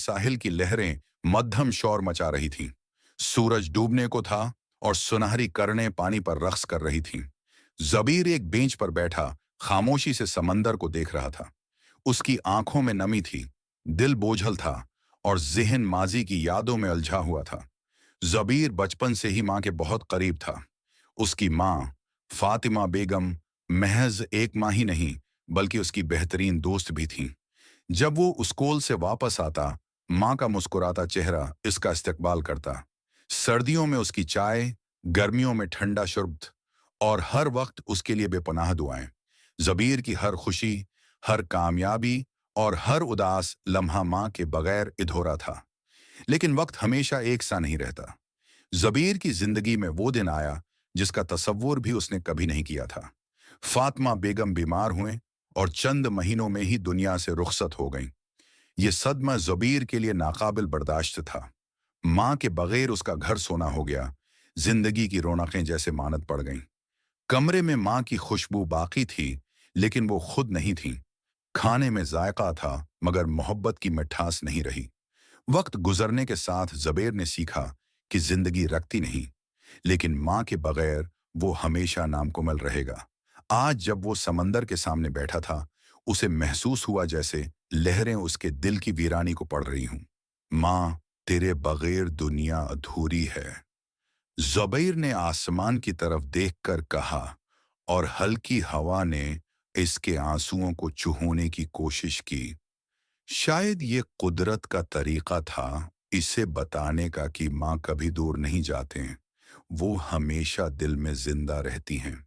साहिल की लहरें मध्यम शोर मचा रही थीं। सूरज डूबने को था और सुनहरी करनें पानी पर रक्स कर रही थीं। जबीर एक बेंच पर बैठा खामोशी से समंदर को देख रहा था। उसकी आंखों में नमी थी, दिल बोझल था और जिहन माजी की यादों में उलझा हुआ था। जबीर बचपन से ही माँ के बहुत करीब था। उसकी माँ फातिमा बेगम महज एक माँ ही नहीं बल्कि उसकी बेहतरीन दोस्त भी थीं। जब वो स्कूल से वापस आता, माँ का मुस्कुराता चेहरा इसका इस्तकबाल करता। सर्दियों में उसकी चाय, गर्मियों में ठंडा शरबत और हर वक्त उसके लिए बेपनाह दुआएं। जबीर की हर खुशी, हर कामयाबी और हर उदास लम्हा माँ के बगैर अधूरा था। लेकिन वक्त हमेशा एक सा नहीं रहता। जबीर की जिंदगी में वो दिन आया जिसका तसव्वुर भी उसने कभी नहीं किया था। फातिमा बेगम बीमार हुए और चंद महीनों में ही दुनिया से रुखसत हो गईं। ये सदमा जबीर के लिए नाकाबिल बर्दाश्त था। माँ के बगैर उसका घर सोना हो गया, जिंदगी की रौनकें जैसे मानद पड़ गईं। कमरे में माँ की खुशबू बाकी थी, लेकिन वो खुद नहीं थी। खाने में जायका था, मगर मोहब्बत की मिठास नहीं रही। वक्त गुजरने के साथ जबीर ने सीखा कि जिंदगी रखती नहीं, लेकिन माँ के बगैर वो हमेशा नामुकम्मल रहेगा। आज जब वो समंदर के सामने बैठा था, उसे महसूस हुआ जैसे लहरें उसके दिल की वीरानी को पढ़ रही हूं। माँ, तेरे बगैर दुनिया अधूरी है, ज़ुबैर ने आसमान की तरफ देखकर कहा, और हल्की हवा ने इसके आंसुओं को चुहोने की कोशिश की। शायद ये कुदरत का तरीका था इसे बताने का कि माँ कभी दूर नहीं जाते हैं, वो हमेशा दिल में जिंदा रहती हैं।